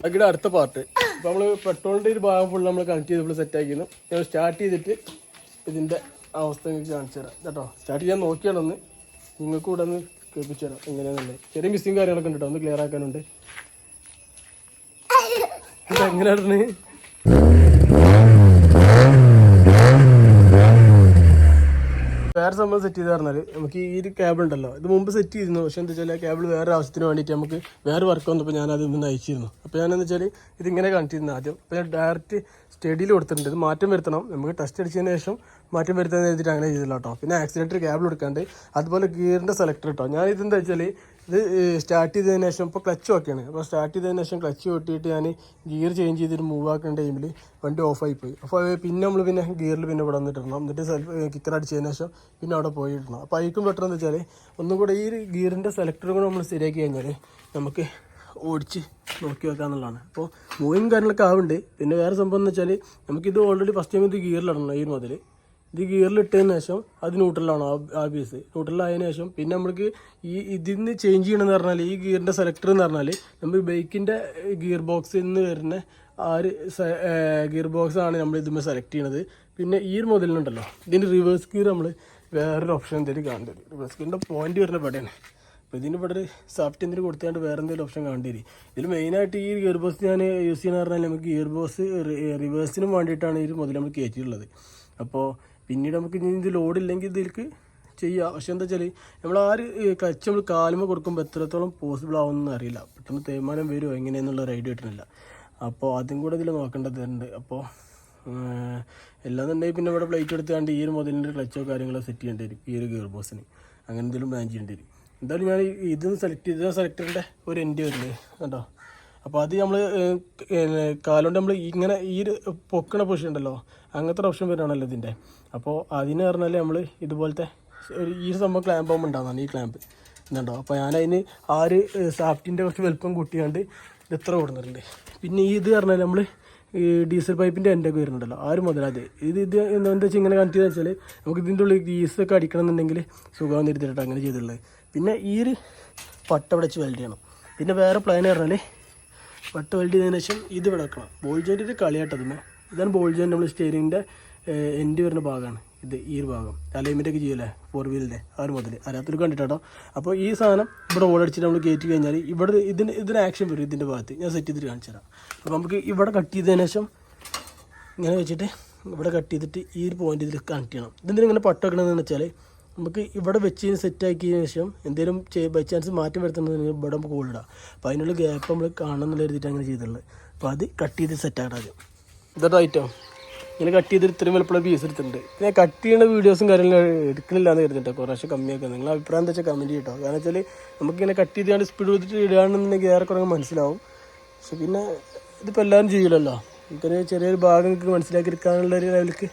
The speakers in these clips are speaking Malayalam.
അതിൻ്റെ അടുത്ത പാർട്ട് ഇപ്പോൾ നമ്മൾ പെട്രോളിൻ്റെ ഒരു ഭാഗം ഫുൾ നമ്മൾ കണക്ട് ചെയ്ത് ഫുൾ സെറ്റാക്കിയിരുന്നു. ഞാൻ സ്റ്റാർട്ട് ചെയ്തിട്ട് ഇതിൻ്റെ അവസ്ഥ എനിക്ക് കാണിച്ചു തരാം കേട്ടോ. സ്റ്റാർട്ട് ചെയ്യാൻ നോക്കിയാലൊന്ന് നിങ്ങൾക്ക് കൂടെ ഒന്ന് കേൾപ്പിച്ചു തരാം എങ്ങനെയാണെന്നുള്ളത്. ചെറിയ മിസ്സിങ് കാര്യങ്ങളൊക്കെ ഉണ്ട് കേട്ടോ, ഒന്ന് ക്ലിയർ ആക്കാനുണ്ട്. എങ്ങനെയാണ് വേറെ സംഭവം സെറ്റ് ചെയ്ത് പറഞ്ഞാൽ നമുക്ക് ഈ ഒരു കേബിൾ ഉണ്ടല്ലോ, ഇത് മുമ്പ് സെറ്റ് ചെയ്തിരുന്നു. പക്ഷേ എന്താ വെച്ചാൽ കേബിൾ വേറെ ആവശ്യത്തിന് വേണ്ടിയിട്ട് നമുക്ക് വേറെ വർക്ക് വന്നപ്പോൾ ഞാനത് ഇന്ന് അയച്ചിരുന്നു. അപ്പോൾ ഞാനെന്ന് വെച്ചാൽ ഇതിങ്ങനെ കണക്ട് ചെയ്യുന്നത് ആദ്യം. അപ്പോൾ ഞാൻ ഡയറക്റ്റ് സ്റ്റഡിയിൽ കൊടുത്തിട്ടുണ്ട്. ഇത് മാറ്റം വരുത്തണം, നമുക്ക് ടെസ്റ്റ് അടിച്ചതിന് ശേഷം മാറ്റം വരുത്താൻ എഴുതിയിട്ട് അങ്ങനെ ചെയ്തില്ല കേട്ടോ. പിന്നെ ആക്സിലേറ്റർ കേബിൾ എടുക്കാണ്ട്, അതുപോലെ ഗിയറിൻ്റെ സെലക്ടർ കേട്ടോ. ഞാൻ ഇതെന്താ വെച്ചാൽ ഇത് സ്റ്റാർട്ട് ചെയ്തതിന് ശേഷം ഇപ്പോൾ ക്ലച്ച് ഓക്കെയാണ്. അപ്പോൾ സ്റ്റാർട്ട് ചെയ്തതിന് ശേഷം ക്ലച്ച് കൊട്ടിയിട്ട് ഞാൻ ഗിയർ ചേഞ്ച് ചെയ്തിട്ട് മൂവ് ആക്കുന്ന ടൈമിൽ വണ്ടി ഓഫായി പോയി. അപ്പോൾ പിന്നെ നമ്മൾ പിന്നെ ഗിയറിൽ പിന്നെ ഇവിടെ വന്നിട്ടിടണം. എന്നിട്ട് കിക്കർ അടിച്ചതിന് ശേഷം പിന്നെ അവിടെ പോയി ഇടണം. അപ്പോൾ അതിക്കും ബെറ്റർ എന്ന് വെച്ചാൽ ഒന്നും കൂടെ ഈ ഗിയറിൻ്റെ സെലക്ടർ കൂടെ നമ്മൾ ശരിയാക്കി കഴിഞ്ഞാൽ നമുക്ക് ഓടിച്ച് നോക്കി വെക്കാമെന്നുള്ളതാണ്. അപ്പോൾ മൂവിങ് കാര്യങ്ങളൊക്കെ ആവുന്നുണ്ട്. പിന്നെ വേറെ സംഭവം എന്ന് വെച്ചാൽ നമുക്കിത് ഓൾറെഡി ഫസ്റ്റ് ടൈം ഇത് ഗിയറിലിടണം. ഈ മുതൽ ഇത് ഗിയറിലിട്ടതിന് ശേഷം അത് ന്യൂട്രലാണ് ആ പീസ്. ന്യൂട്രലായതിനു ശേഷം പിന്നെ നമുക്ക് ഇതിന്ന് ചേഞ്ച് ചെയ്യണമെന്ന് പറഞ്ഞാൽ ഈ ഗിയറിൻ്റെ സെലക്ടർ എന്ന് പറഞ്ഞാൽ നമ്മൾ ബൈക്കിൻ്റെ ഗിയർ ബോക്സിൽ നിന്ന് വരുന്ന ആ ഒരു ഗിയർ ബോക്സ് ആണ് നമ്മൾ ഇതുമ്പോൾ സെലക്ട് ചെയ്യണത്. പിന്നെ ഈ ഒരു മുതലുണ്ടല്ലോ, ഇതിൻ്റെ റിവേഴ്സ് ഗിയർ നമ്മൾ വേറൊരു ഓപ്ഷൻ എന്തെങ്കിലും കാണേണ്ടി വരും. റിവേഴ്സ് ഗിയറിൻ്റെ പോയിന്റ് വരുന്ന ഇവിടെയാണ്. അപ്പോൾ ഇതിന് ഇവിടെ ഒരു സോഫ്റ്റ് എന്തെങ്കിലും കൊടുത്തുകൊണ്ട് വേറെ എന്തെങ്കിലും ഓപ്ഷൻ കാണേണ്ടി വരും. ഇതിൽ മെയിനായിട്ട് ഈ ഗിയർ ബോക്സ് ഞാൻ യൂസ് ചെയ്യുന്ന പറഞ്ഞാൽ നമുക്ക് ഗിയർ ബോക്സ് റിവേഴ്സിനും വേണ്ടിയിട്ടാണ് ഈ മുതൽ നമ്മൾ കയറ്റിയിട്ടുള്ളത്. അപ്പോൾ പിന്നീട് നമുക്ക് ഇനി ഇത് ലോഡില്ലെങ്കിൽ ഇതിലേക്ക് ചെയ്യാം. പക്ഷെ എന്താ വെച്ചാൽ നമ്മൾ ആ ഒരു ക്ലച്ച് നമ്മൾ കാലുമ്പോൾ കൊടുക്കുമ്പോൾ എത്രത്തോളം പോസിബിൾ ആവുമെന്ന് അറിയില്ല. പെട്ടെന്ന് തേയ്മാനം വരുമോ എങ്ങനെയെന്നുള്ള ഒരു ഐഡിയ കിട്ടുന്നില്ല. അപ്പോൾ അതും കൂടെ ഇതിൽ നോക്കേണ്ടതുണ്ട്. അപ്പോൾ എല്ലാന്നുണ്ടെങ്കിൽ പിന്നെ ഇവിടെ പ്ലേറ്റ് എടുത്തുകൊണ്ട് ഈ ഒരു മുതലിൻ്റെ ക്ലച്ചോ കാര്യങ്ങളോ സെറ്റ് ചെയ്യേണ്ടി വരും. ഈ ഒരു ഗിയർ ബോക്സിന് അങ്ങനെ എന്തെങ്കിലും പ്ലാൻ ചെയ്യേണ്ടി വരും. എന്തായാലും ഞാൻ ഇതൊന്ന് സെലക്ട് ചെയ്ത സെലക്ടറിൻ്റെ ഒരു എൻഡ് വരുന്നത് കേട്ടോ. അപ്പോൾ അത് നമ്മൾ കാലുകൊണ്ട് നമ്മൾ ഇങ്ങനെ ഈ ഒരു പൊക്കണ പൊസിഷൻ ഉണ്ടല്ലോ, അങ്ങനത്തെ ഒരു ഓപ്ഷൻ വരുവാണല്ലോ ഇതിൻ്റെ. അപ്പോൾ അതിന് പറഞ്ഞാൽ നമ്മൾ ഇതുപോലത്തെ ഈ സംഭവം ക്ലാമ്പ് ആകുമ്പോൾ ഉണ്ടാകുന്നതാണ് ഈ ക്ലാമ്പ് എന്നുണ്ടോ. അപ്പോൾ ഞാനതിന് ആ ഒരു സാഫ്റ്റിൻ്റെ കുറച്ച് വലുപ്പം കൂട്ടിയാണ്ട് ഇത് ഇത്ര കൊടുത്തിട്ടുണ്ട്. പിന്നെ ഇത് പറഞ്ഞാൽ നമ്മൾ ഈ ഡീസൽ പൈപ്പിൻ്റെ എൻ്റെയൊക്കെ വരുന്നുണ്ടല്ലോ ആ ഒരു മുതലത് എന്താ വെച്ചാൽ ഇങ്ങനെ കണക്ട് ചെയ്തെന്ന് വെച്ചാൽ നമുക്ക് ഇതിൻ്റെ ഉള്ളിൽ ഗീസൊക്കെ അടിക്കണം എന്നുണ്ടെങ്കിൽ സുഖം തിരുത്തിട്ട് അങ്ങനെ ചെയ്തിട്ടുള്ളത്. പിന്നെ ഈ ഒരു പട്ട വെച്ച് വെൽഡ് ചെയ്യണം. പിന്നെ വേറെ പ്ലാൻ പറഞ്ഞാൽ പട്ട വെൽഡ് ചെയ്തതിന് ശേഷം ഇത് ഇവിടെ വെക്കണം. ബോൾ ജോയിൻറ്റിൻ്റെ കളിയാട്ടതുമേ ഇതാണ് ബോൾ ജോയിൻറ്റ്. നമ്മൾ സ്റ്റിയറിങ്ങിൻ്റെ എൻഡ് വരുന്ന ഭാഗമാണ് ഇത്. ഈ ഒരു ഭാഗം അലൈൻമെൻറ്റൊക്കെ ചെയ്യൂലേ ഫോർ വീലിൻ്റെ ആ ഒരു മുതൽ അറിയാത്തൊരു കണ്ടിട്ടോ. അപ്പോൾ ഈ സാധനം ഇവിടെ ഓടടിച്ചിട്ട് നമ്മൾ കയറ്റി കഴിഞ്ഞാൽ ഇവിടെ ഇതിന് ആക്ഷൻ വരും. ഇതിൻ്റെ ഭാഗത്ത് ഞാൻ സെറ്റ് ചെയ്തിട്ട് കാണിച്ചു തരാം. അപ്പോൾ നമുക്ക് ഇവിടെ കട്ട് ചെയ്തതിന് ശേഷം ഇങ്ങനെ വെച്ചിട്ട് ഇവിടെ കട്ട് ചെയ്തിട്ട് ഈ ഒരു പോയിൻ്റ് ഇതിൽ കണക്ട് ചെയ്യണം. ഇതിന് ഇങ്ങനെ പട്ട വെക്കണമെന്ന് വെച്ചാൽ നമുക്ക് ഇവിടെ വെച്ച് സെറ്റാക്കിയതിന് ശേഷം എന്തെങ്കിലും ബൈ ചാൻസ് മാറ്റം വരുത്തുന്നതിന് ഇവിടെ നമുക്ക് കോളിടാം. അപ്പോൾ അതിനുള്ള ഗ്യാപ്പ് നമ്മൾ കാണണം എന്നുള്ള എഴുതിയിട്ട് അങ്ങനെ ചെയ്തിട്ടുള്ളത്. അപ്പോൾ അത് കട്ട് ചെയ്ത് സെറ്റാക്കണം ആദ്യം. ഇതൊരു ഐറ്റം ഇങ്ങനെ കട്ട് ചെയ്തിട്ട് ഇത്രയും വലുപ്പമുള്ള പീസ് എടുത്തിട്ടുണ്ട്. പിന്നെ കട്ട് ചെയ്യുന്ന വീഡിയോസും കാര്യങ്ങളും എടുക്കുന്നില്ല എന്ന് കരുതിട്ടോ, കുറേശ്ശെ കമ്മിയാക്കുക. നിങ്ങളുടെ അഭിപ്രായം എന്താ വെച്ചാൽ കമൻറ്റ് ചെയ്യട്ടോ. കാരണം വെച്ചാൽ നമുക്കിങ്ങനെ കട്ട് ചെയ്താണ്ട് സ്പീഡ് കൊടുത്തിട്ട് ഇടുകയാണെന്നുണ്ടെങ്കിൽ ഏറെ കുറേ മനസ്സിലാവും. പക്ഷെ പിന്നെ ഇതിപ്പോൾ എല്ലാവരും ചെയ്യില്ലല്ലോ. നമുക്കൊരു ചെറിയൊരു ഭാഗം നിങ്ങൾക്ക് മനസ്സിലാക്കി എടുക്കാനുള്ള ഒരു ലെവലിലേക്ക്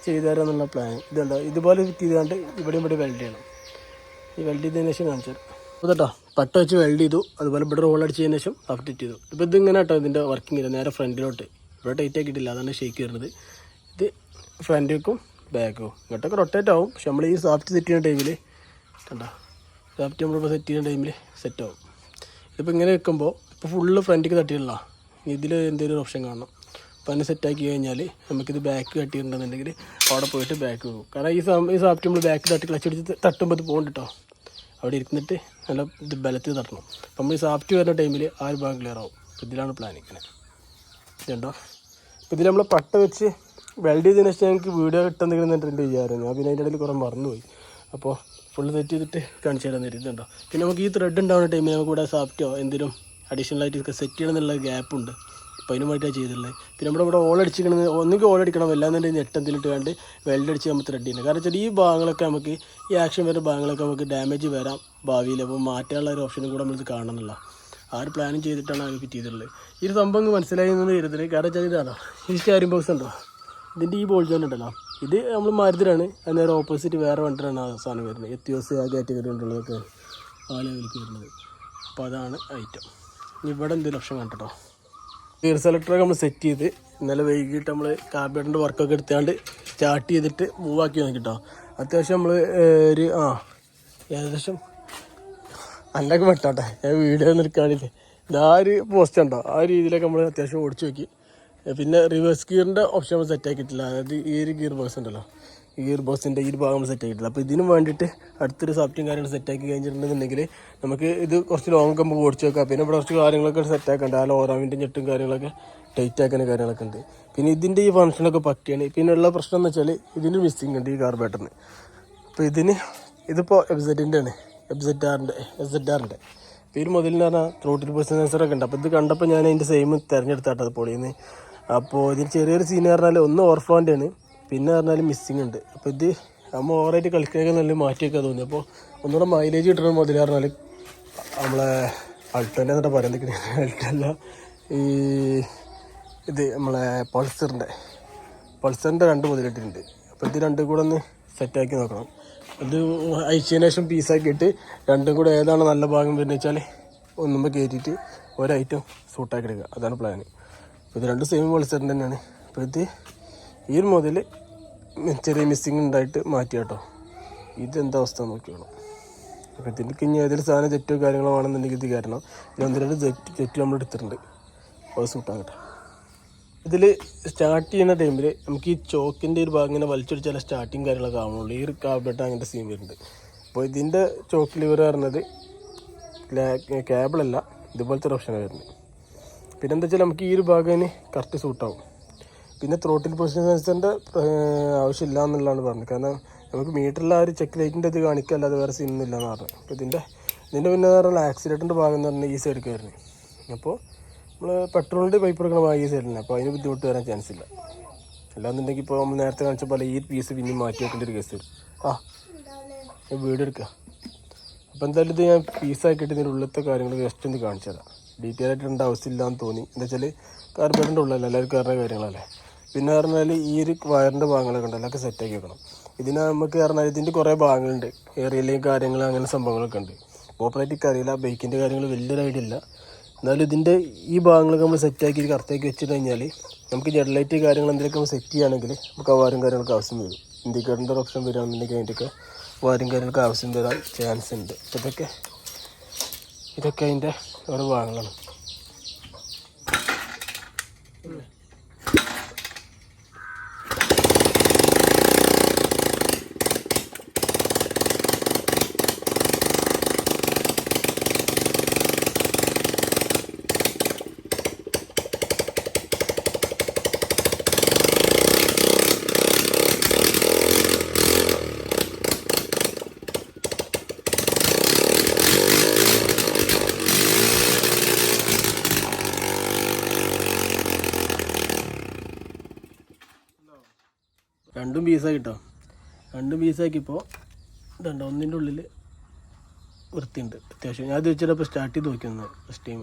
ചെയ്തു തരാമെന്നുള്ള പ്ലാൻ. ഇതുണ്ടോ ഇതുപോലെ ഫിറ്റ് ചെയ്താണ്ട് ഇവിടെയും ഇവിടെ വെൽഡ് ചെയ്യണം. ഈ വെൽഡ് ചെയ്തതിന് ശേഷം കാണിച്ചു തരാം. അപ്പോൾ കേട്ടോ പട്ട വെച്ച് വെൽഡ് ചെയ്തു. അതുപോലെ ഇവിടെ റോൾ അടിച്ചതിന് ശേഷം അപ്ഡേറ്റ് ചെയ്തു. ഇപ്പോൾ ഇതിങ്ങനെ കേട്ടോ ഇതിൻ്റെ വർക്കിംഗ് ഇല്ല. നേരെ ഫ്രണ്ടിലോട്ട് ഇവിടെ ടൈറ്റ് ആക്കിയിട്ടില്ല, അതാണ് ഷേക്ക് വരുന്നത്. ഇത് ഫ്രണ്ടിലേക്കും ബാക്കും ഇങ്ങോട്ടൊക്കെ റൊട്ടേറ്റ് ആവും. പക്ഷെ നമ്മൾ ഈ സോഫ്റ്റ് സെറ്റ് ചെയ്യുന്ന ടൈമിൽ കണ്ടോ സോഫ്റ്റ് നമ്മളിപ്പോൾ സെറ്റ് ചെയ്യുന്ന ടൈമിൽ സെറ്റ് ആവും. ഇതിപ്പോൾ ഇങ്ങനെ വെക്കുമ്പോൾ ഇപ്പോൾ ഫുള്ള് ഫ്രണ്ടിലേക്ക് തട്ടിയിട്ടില്ല. ഇതിൽ എന്തെങ്കിലും ഒരു ഓപ്ഷൻ കാണണം. അപ്പോൾ അതിനെ സെറ്റാക്കി കഴിഞ്ഞാൽ നമുക്കിത് ബാക്ക് തട്ടിയിട്ടുണ്ടെന്നുണ്ടെങ്കിൽ അവിടെ പോയിട്ട് ബാക്ക് പോകും. കാരണം ഈ സോഫ്റ്റ് നമ്മൾ ബാക്ക് തട്ടി ക്ലച്ച് അടിച്ച് തട്ടുമ്പോൾ ഇത് പോകുന്നുണ്ട് കേട്ടോ. അവിടെ ഇരുന്നിട്ട് നല്ല ഇത് ബലത്തിൽ തട്ടണം. അപ്പം നമ്മൾ ഈ സോഫ്റ്റ് വരുന്ന ടൈമിൽ ആ ഒരു ഭാഗം ക്ലിയർ ആവും. അപ്പോൾ ഇതിലാണ് പ്ലാൻ. ഇങ്ങനെ ഇതുണ്ടോ. അപ്പോൾ ഇതിൽ നമ്മൾ പട്ട വെച്ച് വെൽഡ് ചെയ്തതിന് ശേഷം ഞങ്ങൾക്ക് വീഡിയോ കിട്ടുന്നെങ്കിലും എൻ്റെ വിചാരം. ഞാൻ പിന്നെ അതിൻ്റെ ഇടയിൽ കുറേ മറന്നുപോയി. അപ്പോൾ ഫുള്ള് സെറ്റ് ചെയ്തിട്ട് കാണിച്ചു തരാൻ തരുന്നുണ്ടോ. പിന്നെ നമുക്ക് ഈ ത്രെഡ് ഉണ്ടാവുന്ന ടൈമിൽ നമുക്ക് ഇവിടെ സോഫ്റ്റോ എന്തെങ്കിലും അഡീഷണലായിട്ട് സെറ്റ് ചെയ്യണം എന്നുള്ള ഗ്യാപ്പുണ്ട്. അപ്പോൾ അതിന് വേണ്ടിയിട്ടാണ് ചെയ്തിട്ടുള്ളത്. പിന്നെ നമ്മുടെ ഇവിടെ ഓളടിച്ചിരിക്കണമെന്ന് ഒന്നുകിൽ ഓളടിക്കണം, എല്ലാന്നുണ്ടെങ്കിൽ നെട്ടെന്തെങ്കിലും വേണ്ടി വെൽഡ് അടിച്ച് നമ്മൾ ത്രെഡ് ചെയ്യണം. കാരണം വെച്ചാൽ ഈ ഭാഗങ്ങളൊക്കെ നമുക്ക് ഈ ആക്ഷൻ വരുന്ന ഭാഗങ്ങളൊക്കെ നമുക്ക് ഡാമേജ് വരാം ഭാവിയിൽ. അപ്പോൾ മാറ്റാനുള്ള ഒരു ഓപ്ഷനും കൂടെ നമ്മളിത് കാണണമെന്നുള്ള ആ ഒരു പ്ലാനും ചെയ്തിട്ടാണ് അത് ഫിറ്റ് ചെയ്തിട്ടുള്ളത്. ഈ ഒരു സംഭവം മനസ്സിലായി എന്ന് കരുതുന്നത്. കാരണം വെച്ചാൽ ഇതാണോ ഈ സ്റ്റാരിങ് ബോക്സ് ഉണ്ടോ, ഇതിൻ്റെ ഈ ബോൾ ജോയിൻ്റ് ഉണ്ടല്ലോ, ഇത് നമ്മൾ മരുതിലാണ്. അതിനേരെ ഓപ്പോസിറ്റ് വേറെ വണ്ടിയാണ് ആ സാധനം വരുന്നത്. എത്തിയോസ് ആ കാറ്റഗറി ഉണ്ടുള്ളതൊക്കെ ആ ലെവലിലേക്ക് വരുന്നത്. അപ്പോൾ അതാണ് ഐറ്റം. ഇവിടെ എന്തെങ്കിലും ഓപ്ഷൻ കണ്ടോ. ഗിയർ സെലക്ടറൊക്കെ നമ്മൾ സെറ്റ് ചെയ്ത് ഇന്നലെ വൈകിട്ട് നമ്മൾ കാർബേറ്ററിൻ്റെ വർക്കൊക്കെ എടുത്താണ്ട് സ്റ്റാർട്ട് ചെയ്തിട്ട് മൂവ് ആക്കി നോക്കിട്ടോ. അത്യാവശ്യം നമ്മൾ ഒരു ഏകദേശം അല്ലൊക്കെ പെട്ടോട്ടെ. ഞാൻ വീഡിയോ ഒന്നും എടുക്കാനില്ലേ. ആ ഒരു പോസ്റ്റ് ഉണ്ടോ ആ ഒരു രീതിയിലൊക്കെ നമ്മൾ അത്യാവശ്യം ഓടിച്ചു നോക്കി. പിന്നെ റിവേഴ്സ് ഗിയറിൻ്റെ ഓപ്ഷൻ നമ്മൾ സെറ്റ് ആക്കിയിട്ടില്ല. അതായത് ഈ ഒരു ഗിയർ ബോക്സ് ഉണ്ടല്ലോ, ഈ ഗിയർ ബോക്സിൻ്റെ ഈ ഒരു ഭാഗം നമ്മൾ സെറ്റ് ആക്കിയിട്ടില്ല. അപ്പോൾ ഇതിനും വേണ്ടിയിട്ട് അടുത്തൊരു സോഫ്റ്റും കാര്യങ്ങൾ സെറ്റ് ആക്കി കഴിഞ്ഞിട്ടുണ്ടെന്നുണ്ടെങ്കിൽ നമുക്ക് ഇത് കുറച്ച് ലോങ് നമുക്ക് ഓടിച്ച് വെക്കാം. പിന്നെ ഇവിടെ കുറച്ച് കാര്യങ്ങളൊക്കെ സെറ്റ് ആക്കണ്ട. ആ ലോറാവിൻ്റെ ഞെട്ടും കാര്യങ്ങളൊക്കെ ടൈറ്റ് ആക്കുന്ന കാര്യങ്ങളൊക്കെ ഉണ്ട്. പിന്നെ ഇതിൻ്റെ ഈ ഫംഗ്ഷനൊക്കെ പക്കയാണ്. പിന്നെ ഉള്ള പ്രശ്നം എന്ന് വെച്ചാൽ ഇതിന് മിസ്സിങ് ഉണ്ട് ഈ കാർബേറ്ററിന്. അപ്പോൾ ഇതിപ്പോൾ FZൻ്റെ ആണ്, FZRൻ്റെ. അപ്പോൾ ഈ മുതലെന്ന് പറഞ്ഞാൽ ത്രോട്ടിൽ സെൻസറൊക്കെ ഉണ്ട്. അപ്പോൾ ഇത് കണ്ടപ്പോൾ ഞാൻ അതിൻ്റെ സെയിം തിരഞ്ഞെടുത്താട്ടത് പൊളിയെന്ന്. അപ്പോൾ ഇതിന് ചെറിയൊരു സീൻ പറഞ്ഞാൽ ഒന്ന് ഓവർഫ്ലോൻ്റെ ആണ്, പിന്നെ പറഞ്ഞാൽ മിസ്സിങ് ഉണ്ട്. അപ്പോൾ ഇത് നമ്മൾ ഓവറായിട്ട് കളിക്കാനൊക്കെ നല്ല മാറ്റിയൊക്കെ തോന്നി. അപ്പോൾ ഒന്നുകൂടെ മൈലേജ് കിട്ടുന്ന മുതൽ പറഞ്ഞാൽ നമ്മളെ അൾട്ടോൻ്റെ എന്നിട്ട് പറയുന്നത് അൾട്ടല്ല, ഈ ഇത് നമ്മളെ പൾസറിൻ്റെ 2 മുതലിട്ടിട്ടുണ്ട്. അപ്പോൾ ഇത് രണ്ടും കൂടെ ഒന്ന് സെറ്റാക്കി നോക്കണം. ഇത് അയച്ചതിന് ശേഷം പീസാക്കിയിട്ട് രണ്ടും കൂടെ ഏതാണ് നല്ല ഭാഗം വരുന്നത് വെച്ചാൽ ഒന്നുമ്പോൾ കയറ്റിയിട്ട് ഒരൈറ്റം സൂട്ടാക്കി എടുക്കുക. അതാണ് പ്ലാന്. അപ്പോൾ ഇത് രണ്ടും സെയിം പൾസറിൻ്റെ തന്നെയാണ്. അപ്പോൾ ഇത് ഈ ഒരു മുതൽ ചെറിയ മിസ്സിങ് ഉണ്ടായിട്ട് മാറ്റി കേട്ടോ. ഇതെന്താ അവസ്ഥ നോക്കിയോളൂ. അപ്പോൾ ഇതിൻ്റെ ഇനി ഏതെങ്കിലും സാധനം തെറ്റോ കാര്യങ്ങളോ ആണെന്നുണ്ടെങ്കിൽ ഇത് കാരണം ഇത് 1-2 തെറ്റ് നമ്മൾ എടുത്തിട്ടുണ്ട്. അത് സൂട്ടാകട്ടെ. ഇതിൽ സ്റ്റാർട്ട് ചെയ്യുന്ന ടൈമിൽ നമുക്ക് ഈ ചോക്കിൻ്റെ ഒരു ഭാഗം ഇങ്ങനെ വലിച്ചൊടിച്ചാൽ സ്റ്റാർട്ടിങ് കാര്യങ്ങളൊക്കെ ആവുന്നുള്ളൂ. ഈ ഒരു കാർബേറ്റ് അങ്ങനത്തെ സീൻ വരുന്നുണ്ട്. അപ്പോൾ ഇതിൻ്റെ ചോക്ക് ലിവർ പറഞ്ഞത് കേബിളല്ല, ഇതുപോലത്തെ ഒരു ഓപ്ഷനാണ് വരുന്നത്. പിന്നെ എന്താ വെച്ചാൽ നമുക്ക് ഈ ഒരു ഭാഗം കറക്റ്റ് സൂട്ടാവും. പിന്നെ ത്രോട്ടിൽ പൊസിഷൻ സെൻസറിൻ്റെ ആവശ്യമില്ല എന്നുള്ളതാണ് പറഞ്ഞത്. കാരണം നമുക്ക് മീറ്ററിൽ ആ ഒരു ചെക്ക് ലൈറ്റിൻ്റെ ഇത് കാണിക്കുക, അല്ലാതെ വേറെ സീനൊന്നും ഇല്ലയെന്ന് പറഞ്ഞു. അപ്പോൾ ഇതിൻ്റെ പിന്നെ പറഞ്ഞാൽ ആക്സിലേറ്ററിൻ്റെ ഭാഗം എന്ന് പറഞ്ഞാൽ ഈ സൈഡിൽ വരുന്നത്. അപ്പോൾ നമ്മൾ പെട്രോളിൻ്റെ പൈപ്പ് എടുക്കണ ഭാഗം ഈ സൈഡിലാണ്. അപ്പോൾ അതിന് ബുദ്ധിമുട്ട് വരാൻ ചാൻസ് ഇല്ല. അല്ലാന്നുണ്ടെങ്കിൽ ഇപ്പോൾ നമ്മൾ നേരത്തെ കാണിച്ച പോലെ ഈ പീസ് പിന്നെ മാറ്റി വെക്കേണ്ട ഒരു കേസ് വരും. വീഡിയോ എടുക്കുക. അപ്പോൾ എന്തായാലും ഇത് ഞാൻ പീസാക്കിയിട്ട് ഇതിൻ്റെ ഉള്ളിലത്തെ കാര്യങ്ങൾ ജസ്റ്റ് ഒന്ന് കാണിച്ചു തരാം. ഡീറ്റെയിൽ ആയിട്ട് ഇടേണ്ട ആവശ്യമില്ലാന്ന് തോന്നി. എന്താ വെച്ചാൽ കാർബേറ്റിൻ്റെ ഉള്ളതല്ല, എല്ലാവർക്കും അറിയുന്ന കാര്യങ്ങളല്ലേ. പിന്നെ പറഞ്ഞാൽ ഈ ഒരു വയറിൻ്റെ ഭാഗങ്ങളൊക്കെ ഉണ്ട്, അതൊക്കെ സെറ്റാക്കി വെക്കണം. ഇതിന് നമുക്ക് പറഞ്ഞാൽ ഇതിൻ്റെ കുറേ ഭാഗങ്ങളുണ്ട്, ഏറിയയിലെയും കാര്യങ്ങൾ അങ്ങനെ സംഭവങ്ങളൊക്കെ ഉണ്ട്. ഓപ്പറേറ്റീവ് അറിയില്ല, ബൈക്കിൻ്റെ കാര്യങ്ങൾ വലിയൊരു ഐഡിയ ഇല്ല. എന്നാലും ഇതിൻ്റെ ഈ ഭാഗങ്ങളൊക്കെ നമ്മൾ സെറ്റാക്കി കറക്റ്റാക്കി വെച്ചിട്ട് കഴിഞ്ഞാൽ നമുക്ക് ജെഡ്ലൈറ്റ് കാര്യങ്ങൾ എന്തെങ്കിലുമൊക്കെ നമ്മൾ സെറ്റ് ചെയ്യുകയാണെങ്കിൽ നമുക്ക് ആ വാരും കാര്യങ്ങളൊക്കെ ആവശ്യം വരും. ഇൻഡിക്കേറ്ററിൻ്റെ ഓപ്ഷൻ വരികയാണെന്നുണ്ടെങ്കിൽ അതിൻ്റെയൊക്കെ വാരും കാര്യങ്ങൾക്ക് ആവശ്യം വരാൻ ചാൻസ് ഉണ്ട്. ഇതൊക്കെ അതിൻ്റെ ഓരോ ഭാഗങ്ങളാണ്. രണ്ടും പീസാക്കി കേട്ടോ. രണ്ടും പീസാക്കിയപ്പോൾ ഇതുണ്ടോ, ഒന്നിൻ്റെ ഉള്ളിൽ വൃത്തിയുണ്ട് അത്യാവശ്യം. ഞാൻ അത് വെച്ചിട്ടപ്പോൾ സ്റ്റാർട്ട് ചെയ്ത് നോക്കിയിരുന്നു ഫസ്റ്റ് ടൈം.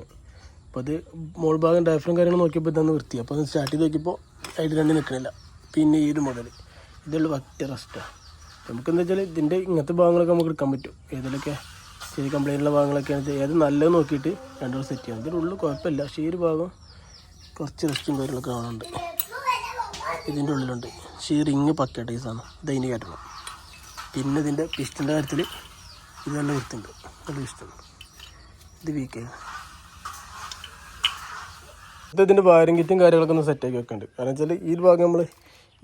അപ്പോൾ അത് മോൾ ഭാഗം ഡയഫ്രം കാര്യങ്ങൾ നോക്കിയപ്പോൾ ഇതാണ് വൃത്തി. അപ്പോൾ അത് സ്റ്റാർട്ട് ചെയ്ത് നോക്കിയപ്പോൾ അതിൽ രണ്ടും നിൽക്കണില്ല. പിന്നെ ഈ ഒരു മോഡൽ ഇതുള്ള ഒറ്റ റെസ്റ്റാണ്. നമുക്കെന്താ വെച്ചാൽ ഇതിൻ്റെ ഇങ്ങനത്തെ ഭാഗങ്ങളൊക്കെ നമുക്ക് എടുക്കാൻ പറ്റും. ഏതിലൊക്കെ ചെറിയ കംപ്ലൈൻറ്റുള്ള ഭാഗങ്ങളൊക്കെയാണ് ഏത് നല്ലത് നോക്കിയിട്ട് രണ്ടും സെറ്റ് ചെയ്യണം. ഇതിൻ്റെ ഉള്ളിൽ കുഴപ്പമില്ല, പക്ഷേ ഈ ഒരു ഭാഗം കുറച്ച് റെസ്റ്റും കാര്യങ്ങളൊക്കെ കാണുന്നുണ്ട്. ഇതിൻ്റെ ഉള്ളിലുണ്ട്. പക്ഷേ ഈ റിങ് പക്കട്ടെ ഈ സാധനം ഇതതിന് കയറ്റണം. പിന്നെ ഇതിൻ്റെ പിസ്റ്റൻ്റെ കാര്യത്തിൽ ഇത് നല്ല വൃത്തിയുണ്ട്, നല്ല ഇഷ്ടമാണ്. ഇത് വീക്കാണ്. ഇതിൻ്റെ വയറിംഗ് കിറ്റും കാര്യങ്ങളൊക്കെ ഒന്ന് സെറ്റാക്കി വെക്കുന്നുണ്ട്. കാരണം വെച്ചാൽ ഈ ഭാഗം നമ്മൾ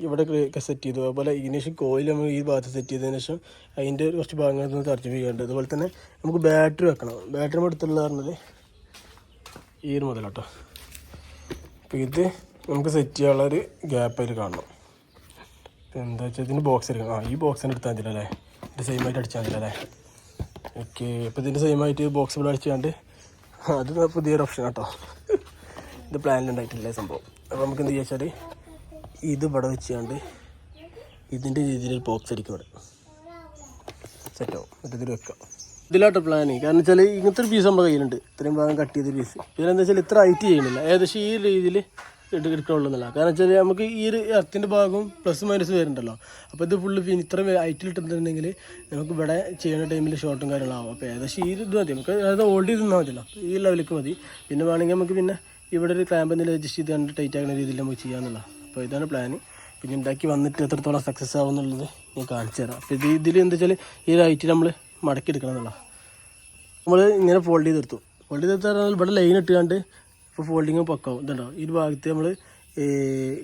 ഇവിടെ സെറ്റ് ചെയ്തു. അതുപോലെ ഇഗ്നിഷൻ കോയിൽ നമ്മൾ ഈ ഭാഗത്ത് സെറ്റ് ചെയ്തതിന് ശേഷം അതിൻ്റെ കുറച്ച് ഭാഗങ്ങൾ തർജ്ജമ ചെയ്യാനുണ്ട്. അതുപോലെ തന്നെ നമുക്ക് ബാറ്ററി വെക്കണം. ബാറ്ററി നമ്മൾ എടുത്തുള്ള പറഞ്ഞത് ഈ ഒരു മുതലാട്ടോ. അപ്പോൾ ഇത് നമുക്ക് സെറ്റ് ചെയ്യാനുള്ളൊരു ഗ്യാപ്പ് അതിൽ കാണണം. എന്താ വെച്ചാൽ ഇതിൻ്റെ ബോക്സ് എടുക്കണം. ഈ ബോക്സിന് എടുത്താൽ മതിയല്ലേ, ഇത് സെയിമായിട്ട് അടിച്ചാൽ മതിയല്ലേ. ഓക്കെ, ഇപ്പോൾ ഇതിൻ്റെ സെയിമായിട്ട് ബോക്സ് ഇവിടെ അടിച്ചാണ്ട് അത് പുതിയൊരു ഓപ്ഷൻ കേട്ടോ. ഇത് പ്ലാനിലുണ്ടായിട്ടില്ല സംഭവം. അപ്പോൾ നമുക്ക് എന്ത് ചെയ്യാച്ചാൽ ഇത് ഇവിടെ വെച്ചാണ്ട് ഇതിൻ്റെ രീതിയിൽ ബോക്സ് അടിക്കും ഇവിടെ സെറ്റാവും. എന്നിട്ട് ഇതിൽ വെക്കാം. ഇതിലാട്ടോ പ്ലാന്. കാരണം വെച്ചാൽ ഇങ്ങനത്തെ ഒരു പീസ് നമ്മുടെ കയ്യിലുണ്ട്, ഇത്രയും ഭാഗം കട്ട് ചെയ്ത പീസ്. ഇതിലെന്താ വെച്ചാൽ ഇത്ര ഹൈറ്റ് ചെയ്യണില്ല, ഏകദേശം ഈ രീതിയിൽ എടുക്കണുള്ളൂന്നല്ല. കാരണം വെച്ചാൽ നമുക്ക് ഈ ഒരു എർത്തിൻ്റെ ഭാഗവും പ്ലസ് മൈനസ് വരുന്നുണ്ടല്ലോ. അപ്പോൾ ഇത് ഫുള്ള് ഇത്ര ഹൈറ്റിൽ ഇട്ടിട്ടുണ്ടെങ്കിൽ നമുക്ക് ഇവിടെ ചെയ്യുന്ന ടൈമിൽ ഷോർട്ടും കാര്യങ്ങളാവും. അപ്പോൾ ഏകദേശം ഈ ഇത് മതി, നമുക്ക് അതായത് ഹോൾഡ് ചെയ്ത് നിന്നാൽ മതിയല്ലോ, ഈ ലെവലിലേക്ക് മതി. പിന്നെ വേണമെങ്കിൽ നമുക്ക് പിന്നെ ഇവിടെ ഒരു ക്ലാമ്പ് എന്തെങ്കിലും അഡ്ജസ്റ്റ് ചെയ്ത് കണ്ട് ടൈറ്റ് ആകുന്ന രീതിയിൽ നമുക്ക് ചെയ്യാമെന്നുള്ള. അപ്പോൾ ഇതാണ് പ്ലാന്. പിന്നെ ഉണ്ടാക്കി വന്നിട്ട് എത്രത്തോളം സക്സസ് ആവും എന്നുള്ളത് ഞാൻ കാണിച്ചു തരാം. അപ്പോൾ ഇതിൽ എന്താ വെച്ചാൽ ഈ ഹൈറ്റ് നമ്മൾ മടക്കി എടുക്കണം എന്നുള്ള. നമ്മൾ ഇങ്ങനെ ഫോൾഡ് ചെയ്തെടുത്തു, ഫോൾഡ് ചെയ്ത് പറഞ്ഞാൽ ഇവിടെ ലൈൻ ഇട്ടുകൊണ്ട് ഇപ്പോൾ ഫോൾഡിങ് പക്കാവും ഇതുണ്ടോ ഈ ഒരു ഭാഗത്ത് നമ്മൾ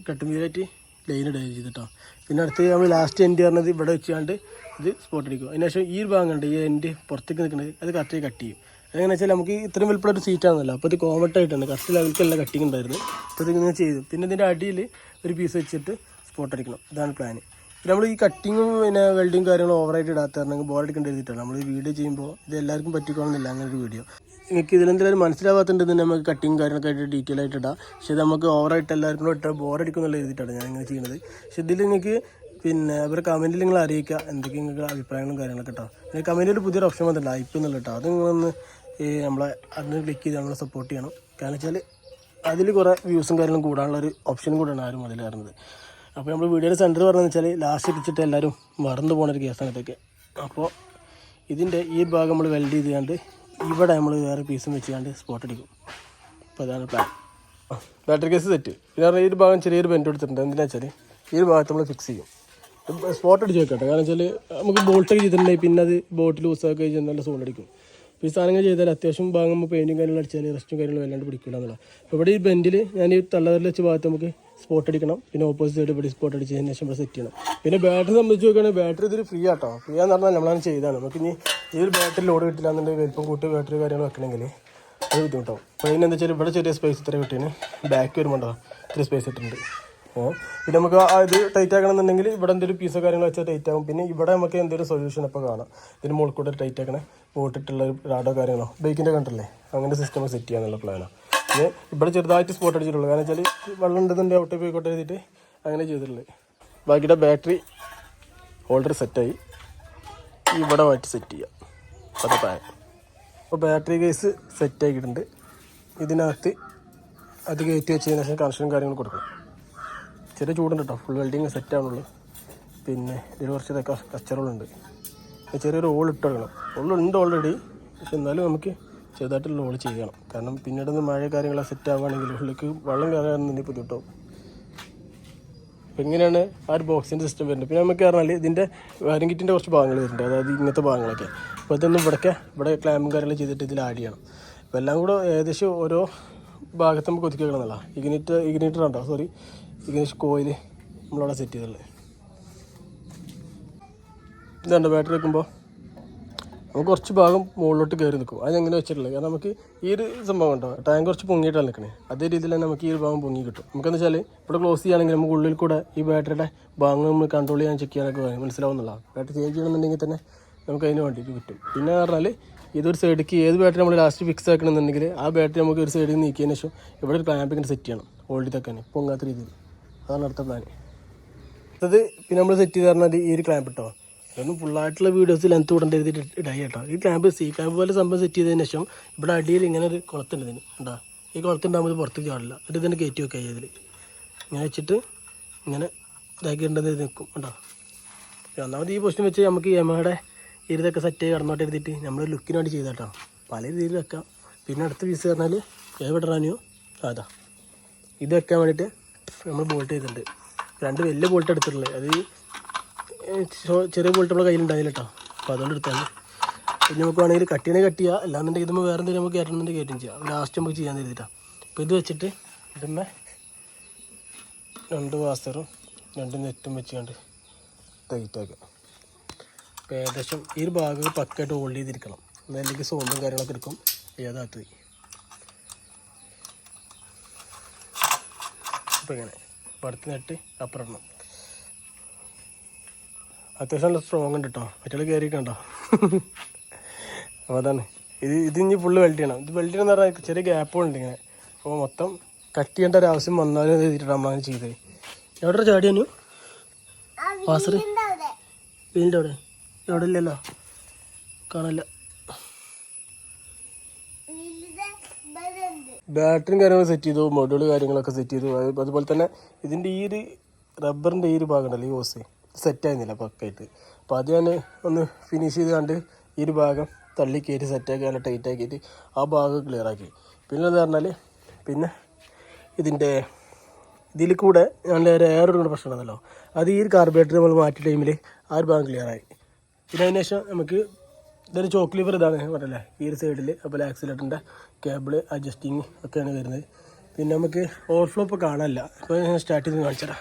കട്ടും വീലായിട്ട് ലൈൻ ഇടുക ചെയ്തിട്ടോ. പിന്നെ അടുത്ത് നമ്മൾ ലാസ്റ്റ് എൻഡ് പറഞ്ഞത് ഇവിടെ വെച്ചാണ്ട് ഇത് സ്പോട്ട് അടിക്കും. അതിനുശേഷം ഈ ഒരു ഭാഗം കണ്ട് ഈ എൻഡ് പുറത്തേക്ക് നിൽക്കുന്നത് അത് കറക്റ്റ് കട്ട് ചെയ്യും. അതെങ്ങനെ വെച്ചാൽ നമുക്ക് ഇത്രയും വലുപ്പമുള്ള ഒരു സീറ്റാണല്ലോ, അപ്പോൾ ഇത് കോമട്ടായിട്ടാണ് കറക്റ്റ് ലെവൽക്കെല്ലാം കട്ടിങ് ഉണ്ടായിരുന്നു. അപ്പോൾ ഇതിങ്ങനെ ചെയ്തു. പിന്നെ ഇതിൻ്റെ അടിയിൽ ഒരു പീസ് വെച്ചിട്ട് സ്പോട്ട് അടിക്കണം. ഇതാണ് പ്ലാന്. പിന്നെ നമ്മൾ ഈ കട്ടിങ്ങും പിന്നെ വെൽഡിങ് കാര്യങ്ങളും ഓവറായിട്ട് ഇടാത്ത കാരണം ബോർ അടിക്കേണ്ടി എഴുതിയിട്ടാണ് നമ്മൾ ഈ വീഡിയോ ചെയ്യുമ്പോൾ ഇത് എല്ലാവർക്കും പറ്റിക്കോണമെന്നില്ല അങ്ങനെ ഒരു വീഡിയോ. നിങ്ങൾക്ക് ഇതിലെന്തെങ്കിലും മനസ്സിലാവാത്തുണ്ടെന്ന് നമുക്ക് കട്ടിങ് കാര്യങ്ങളൊക്കെ ആയിട്ട് ഡീറ്റെയിൽ ആയിട്ട് ഇടാം. പക്ഷേ നമുക്ക് ഓവറായിട്ട് എല്ലാവർക്കും ഇട്ടാൽ ബോർ അടിക്കുന്നുള്ള എഴുതിയിട്ടാണ് ഞാൻ ഇങ്ങനെ ചെയ്യുന്നത്. പക്ഷേ ഇതിൽ നിങ്ങൾക്ക് പിന്നെ അവരുടെ കമൻറ്റിൽ നിങ്ങൾ അറിയിക്കുക എന്തൊക്കെ നിങ്ങൾക്ക് അഭിപ്രായങ്ങളും കാര്യങ്ങളൊക്കെ കേട്ടോ. പിന്നെ കമൻറ്റിൽ ഒരു പുതിയൊരു ഓപ്ഷൻ വന്നില്ല ഹൈപ്പ് എന്നുള്ള കേട്ടോ. അത് നിങ്ങളൊന്ന് നമ്മളെ അതിന് ക്ലിക്ക് ചെയ്ത് നമ്മളെ സപ്പോർട്ട് ചെയ്യണം. കാരണം വെച്ചാൽ അതിൽ കുറേ വ്യൂസും കാര്യങ്ങളും കൂടാനുള്ളൊരു ഓപ്ഷനും കൂടെയാണ് ആരും അതിൽ വരുന്നത്. അപ്പോൾ നമ്മൾ വീഡിയോയുടെ സെൻറ്റർ പറഞ്ഞതെന്ന് വെച്ചാൽ ലാസ്റ്റ് ഇടിച്ചിട്ട് എല്ലാവരും മറന്നു പോകുന്നൊരു കേസാണ് ഇതൊക്കെ. അപ്പോൾ ഇതിൻ്റെ ഈ ഭാഗം നമ്മൾ വെൽഡ് ചെയ്തുകൊണ്ട് ഇവിടെ നമ്മൾ വേറെ പീസും വെച്ചുകൊണ്ട് സ്പോട്ട് അടിക്കും. അപ്പോൾ അതാണ് പ്ലാൻ. Battery case set. പിന്നെ പറഞ്ഞാൽ ഈ ഒരു ഭാഗം ചെറിയൊരു ബെൻഡ് കൊടുത്തിട്ടുണ്ട്. എന്തിനാ വെച്ചാൽ ഈ ഒരു ഭാഗത്ത് നമ്മൾ ഫിക്സ് ചെയ്യും. സ്പോട്ട് അടിച്ച് വെക്കട്ടെ. കാരണം വെച്ചാൽ നമുക്ക് ബോൾട്ടൊക്കെ ചെയ്തിട്ടുണ്ടെങ്കിൽ പിന്നെ അത് ബോട്ട് ലൂസാക്കി നല്ല സോൺ അടിക്കും. അപ്പോൾ ഈ സാധനങ്ങൾ ചെയ്താൽ അത്യാവശ്യം ഭാഗം നമ്മൾ പെയിൻറ്റും കാര്യങ്ങളും അടിച്ചാൽ റെസ്റ്റും കാര്യങ്ങളും വല്ലാണ്ട് പിടിക്കില്ല എന്നുള്ള. അപ്പോൾ ഇവിടെ ഈ ബെൻഡിൽ ഞാൻ ഈ തള്ളവരിൽ വെച്ച ഭാഗത്ത് നമുക്ക് സ്പോട്ട് അടിക്കണം. പിന്നെ ഓപ്പോസിറ്റ് സൈഡ് ഇവിടെ സ്പോട്ട് അടിച്ചതിന് ശേഷം ഇവിടെ സെറ്റ് ചെയ്യണം. പിന്നെ ബാറ്ററി സംബന്ധിച്ച് നോക്കുകയാണെങ്കിൽ ബാറ്ററി ഇതിൽ ഫ്രീ ആട്ടോ. ഫ്രീ ആണെന്ന് പറഞ്ഞാൽ നമ്മളാണ് ചെയ്താണ്. നമുക്ക് ഇനി ഈ ഒരു ബാറ്ററി ലോഡ് കിട്ടില്ല എന്നുണ്ടെങ്കിൽ വലിപ്പം കൂട്ടി ബാറ്ററി കാര്യങ്ങൾ വെക്കണമെങ്കിൽ അത് ബുദ്ധിമുട്ടാവും. അപ്പോൾ അതിനെന്താ വെച്ചാൽ ഇവിടെ ചെറിയ സ്പേസ് ഇത്ര കിട്ടിയാണ്. ബാക്ക് വരുമ്പോണ്ടോ ഇത്ര സ്പേസ് ഇട്ടിട്ടുണ്ട്. പിന്നെ നമുക്ക് ഇത് ടൈറ്റ് ആക്കണമെന്നുണ്ടെങ്കിൽ ഇവിടെ എന്തെങ്കിലും പീസോ കാര്യങ്ങൾ വെച്ചാൽ ടൈറ്റ് ആകും. പിന്നെ ഇവിടെ നമുക്ക് എന്തെങ്കിലും സൊല്യൂഷൻ അപ്പോൾ കാണാം. ഇതിന് മുകളിൽ കൂടെ ടൈറ്റ് ആക്കണേ പോട്ടിട്ടുള്ള ഒരു റാഡോ കാര്യങ്ങളോ ബൈക്കിൻ്റെ കണ്ടല്ലേ അങ്ങനെ സിസ്റ്റം സെറ്റ് ചെയ്യാനുള്ള പ്ലാനാണ്. പിന്നെ ഇവിടെ ചെറുതായിട്ട് സ്പോട്ട് അടിച്ചിട്ടുള്ളൂ. കാരണം വെച്ചാൽ വെള്ളം ഉണ്ടെന്നുണ്ടെങ്കിൽ ഔട്ട് പോയിക്കോട്ടെ എഴുതിയിട്ട് അങ്ങനെ ചെയ്തിട്ടുള്ളത്. ബാക്കിയുടെ ബാറ്ററി ഹോൾഡർ സെറ്റായി ഇവിടെ മാറ്റി സെറ്റ് ചെയ്യാം. അതെ പ്ലാൻ. അപ്പോൾ ബാറ്ററി കേസ് സെറ്റാക്കിയിട്ടുണ്ട്. ഇതിനകത്ത് അത് കയറ്റി വെച്ചതിന് ശേഷം കണക്ഷനും കാര്യങ്ങളും കൊടുക്കണം. ചെറിയ ചൂടുണ്ട് കേട്ടോ. ഫുൾ വെൽഡിങ് സെറ്റാണുള്ളൂ. പിന്നെ ഇതിൽ കുറച്ച് കച്ചറുകളുണ്ട്. ചെറിയൊരു ഹോൾ ഇട്ട് കൊടുക്കണം. ഹോളുണ്ട് ഓൾറെഡി. പക്ഷെ എന്നാലും നമുക്ക് ചെറുതായിട്ടുള്ള ഹോൾ ചെയ്യണം. കാരണം പിന്നീട് മഴ കാര്യങ്ങളൊക്കെ സെറ്റ് ആവുകയാണെങ്കിൽ ഉള്ളിലേക്ക് വെള്ളം കയറാണെന്നുണ്ടെങ്കിൽ ബുദ്ധിമുട്ടാവും. അപ്പോൾ ഇങ്ങനെയാണ് ആ ഒരു ബോക്സിൻ്റെ സിസ്റ്റം വരുന്നത്. പിന്നെ നമുക്ക് പറഞ്ഞാൽ ഇതിൻ്റെ വയറിംഗ് കിറ്റിൻ്റെ കുറച്ച് ഭാഗങ്ങൾ വരുന്നുണ്ട്. അതായത് ഇങ്ങനത്തെ ഭാഗങ്ങളൊക്കെ. അപ്പോൾ ഇതൊന്നും ഇവിടെ ക്ലാമ്പും കാര്യങ്ങളും ചെയ്തിട്ട് ഇതിൽ ആഡ് ചെയ്യണം. അപ്പോൾ എല്ലാം കൂടെ ഏകദേശം ഓരോ ഭാഗത്ത് നമുക്ക് ഒതുക്കി വെക്കണമെന്നല്ല. ഇഗ്നേറ്റർ ഉണ്ടോ ഇഗ്നേഷൻ കോയിൽ നമ്മളവിടെ സെറ്റ് ചെയ്തുള്ളത്. ഇതുണ്ട് ബാറ്ററി വെക്കുമ്പോൾ നമുക്ക് കുറച്ച് ഭാഗം മുകളിലോട്ട് കയറി നിൽക്കും. അതെങ്ങനെ വെച്ചിട്ടുള്ളത് കാരണം നമുക്ക് ഈ ഒരു സംഭവം ഉണ്ടോ ടാങ്ക് കുറച്ച് പൊങ്ങിയിട്ടാണ് നിൽക്കണേ. അതേ രീതിയിൽ തന്നെ നമുക്ക് ഈ ഒരു ഭാഗം പൊങ്ങി കിട്ടും. നമുക്കെന്ന് വെച്ചാൽ ഇവിടെ ക്ലോസ് ചെയ്യുകയാണെങ്കിൽ നമുക്ക് ഉള്ളിൽ കൂടെ ഈ ബാറ്ററിയുടെ ഭാഗം നമ്മൾ കൺട്രോൾ ചെയ്യാൻ ചെക്ക് ചെയ്യാനൊക്കെ മനസ്സിലാവുന്നില്ല. ബാറ്ററി ചേഞ്ച് ചെയ്യണമെന്നുണ്ടെങ്കിൽ തന്നെ നമുക്ക് അതിന് വേണ്ടിയിട്ട് കിട്ടും. പിന്നെ പറഞ്ഞാൽ ഇതൊരു സൈഡിലേക്ക് ഏത് ബാറ്ററി നമ്മൾ ലാസ്റ്റ് ഫിക്സ് ആക്കണമെന്നുണ്ടെങ്കിൽ ആ ബാറ്ററി നമുക്ക് ഒരു സൈഡിൽ നിന്ന് നീക്കിയതിന് ശേഷം ഇവിടെ ഒരു ക്ലാമ്പിങ്ങനെ സെറ്റ് ചെയ്യണം. ഹോൾഡ് ചെയ്തൊക്കെ പൊങ്ങാത്ത രീതിയിൽ. അതാണ് അടുത്ത പ്ലാൻ. അത് പിന്നെ നമ്മൾ സെറ്റ് ചെയ്ത് പറഞ്ഞാൽ ഈ ഒരു ക്ലാമ്പ് ഇട്ടോ. അതൊന്നും ഫുള്ളായിട്ടുള്ള വീഡിയോസ് ലെങ്ത് കൂടേണ്ട എഴുതിയിട്ട് ഇടായി കേട്ടോ. ഈ ക്ലാമ്പ് ക്ലാമ്പ് പോലെ സംഭവം സെറ്റ് ചെയ്തതിന് ശേഷം ഇവിടെ അടിയിൽ ഇങ്ങനെ ഒരു കുളത്തുണ്ട് ഇതിന് ഉണ്ടോ. ഈ കുളത്തുണ്ടാകുമ്പോൾ പുറത്തേക്ക് ചാടില്ല. അത് ഇതിനെ കയറ്റി വെക്കുക ഇതിൽ ഇങ്ങനെ വെച്ചിട്ട് ഇങ്ങനെ ഇതാക്കിയിട്ടുണ്ടെന്ന് ഇത് നിൽക്കും ഉണ്ടോ. ഒന്നാമത് ഈ പൊസിഷൻ വെച്ച് നമുക്ക് യമയുടെ ഇരുതൊക്കെ സെറ്റ് ആയി കടന്നോട്ട് എഴുതിയിട്ട് നമ്മൾ ലുക്കിന് വേണ്ടി ചെയ്താട്ടോ. പല രീതിയിൽ വെക്കാം. പിന്നെ അടുത്ത പീസ് പറഞ്ഞാൽ ഏവിടാനിയോ അതാ ഇത് വെക്കാൻ വേണ്ടിയിട്ട് നമ്മൾ ബോൾട്ട് ചെയ്തിട്ടുണ്ട്. 2 വലിയ ബോൾട്ട് എടുത്തിട്ടുള്ളത്. അത് ചെറിയ ബോൾട്ട് നമ്മുടെ കയ്യിലുണ്ടായില്ല കേട്ടോ. അപ്പോൾ അതുകൊണ്ട് എടുത്താണ്. പിന്നെ നമുക്ക് വേണമെങ്കിൽ കട്ട് ചെയ്യുക. അല്ലാന്നുണ്ടെങ്കിൽ ഇതുമ്പോൾ വേറെ എന്തെങ്കിലും നമുക്ക് കയറ്റണമെന്നുണ്ടെങ്കിൽ കയറ്റും ചെയ്യാം. ലാസ്റ്റ് നമുക്ക് ചെയ്യാൻ തരുന്നിട്ടാണ്. അപ്പോൾ ഇത് വെച്ചിട്ട് ഇതുമ്മേ 2 വാസറും 2 നെറ്റും വെച്ചുകൊണ്ട് ടൈറ്റാക്കുക. അപ്പോൾ ഏകദേശം ഈ ഒരു ഭാഗം പക്കായിട്ട് ഹോൾഡ് ചെയ്തിരിക്കണം. അല്ലെങ്കിൽ സോമ്പും കാര്യങ്ങളൊക്കെ എടുക്കും ഏതാത്തത്. അപ്പോൾ ഇങ്ങനെ പടുത്ത് നെട്ട് അപ്പുറം അത്യാവശ്യം നല്ല സ്ട്രോങ് ഉണ്ട് കേട്ടോ. മറ്റുള്ള കയറിയിട്ടുണ്ടോ. അപ്പോൾ അതാണ് ഇത് ഇനി ഫുള്ള് വെൽഡ് ചെയ്യണം. ഇത് വെൽഡ് ചെയ്യണമെന്ന് പറഞ്ഞാൽ ചെറിയ ഗ്യാപ്പുകളുണ്ട് ഇങ്ങനെ. അപ്പോൾ മൊത്തം കട്ട് ചെയ്യേണ്ട ഒരു ആവശ്യം വന്നാലും എഴുതിയിട്ടാണ് നമ്മൾ അങ്ങനെ ചെയ്തത്. എവിടെ ചാടിയാനു വാസറ് വീടിൻ്റെ അവിടെ എവിടെ ഇല്ലല്ലോ കാണില്ല. ബാറ്ററിയും കാര്യങ്ങൾ സെറ്റ് ചെയ്തു. മൊഡ്യൂൾ കാര്യങ്ങളൊക്കെ സെറ്റ് ചെയ്തു. അതുപോലെ തന്നെ ഇതിൻ്റെ ഈ ഒരു റബ്ബറിൻ്റെ ഈ ഒരു ഭാഗം ഉണ്ടല്ലോ ഈ ഓസ് സെറ്റായിരുന്നില്ല പക്കായിട്ട്. അപ്പോൾ അത് ഞാൻ ഒന്ന് ഫിനിഷ് ചെയ്ത് കണ്ട് ഈ ഒരു ഭാഗം തള്ളി കയറ്റി സെറ്റാക്കി നല്ല ടൈറ്റ് ആക്കിയിട്ട് ആ ഭാഗം ക്ലിയർ ആക്കി. പിന്നെ എന്ന് പറഞ്ഞാൽ പിന്നെ ഇതിൻ്റെ ഇതിൽ കൂടെ നല്ല എയറൊരു പ്രശ്നമാണല്ലോ. അത് ഈ ഒരു കാർബറേറ്റർ നമ്മൾ മാറ്റിയ ടൈമിൽ ആ ഒരു ഭാഗം ക്ലിയർ ആയി. പിന്നെ അതിന് ശേഷം നമുക്ക് ഇതൊരു ചോക്ക് ലിവർ ഇതാണ് പറഞ്ഞല്ലേ ഈ ഒരു സൈഡിൽ. അതുപോലെ ആക്സിലേറ്ററിൻ്റെ കേബിൾ അഡ്ജസ്റ്റിങ് ഒക്കെയാണ് വരുന്നത്. പിന്നെ നമുക്ക് ഓവർഫ്ലോ ഇപ്പോൾ കാണാനില്ല. ഇപ്പോൾ ഞാൻ സ്റ്റാർട്ട് ചെയ്ത് കാണിച്ചടാ.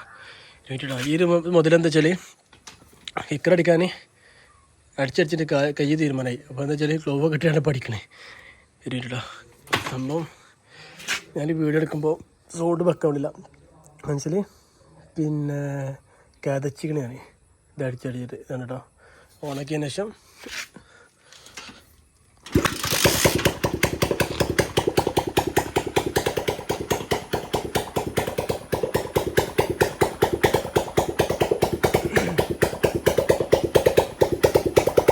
ഈ ഒരു മുതലെന്താ വെച്ചാൽ കിക്കറടിക്കാൻ അടിച്ചടിച്ചിട്ട് കൈ തീരുമാനമായി. അപ്പോൾ എന്താ വെച്ചാൽ ക്ലോവ് കിട്ടിയാണ് പഠിക്കണേ. ശരിട്ടാ സംഭവം ഞാൻ വീഡിയോ എടുക്കുമ്പോൾ സൗണ്ട് വെക്കാനില്ല മനസ്സിൽ. പിന്നെ കതച്ചിക്കണയാണ് ഇത് അടിച്ചടിച്ചിട്ട് ഇതാണ് കേട്ടോ. ഓണാക്കിയതിന് ശേഷം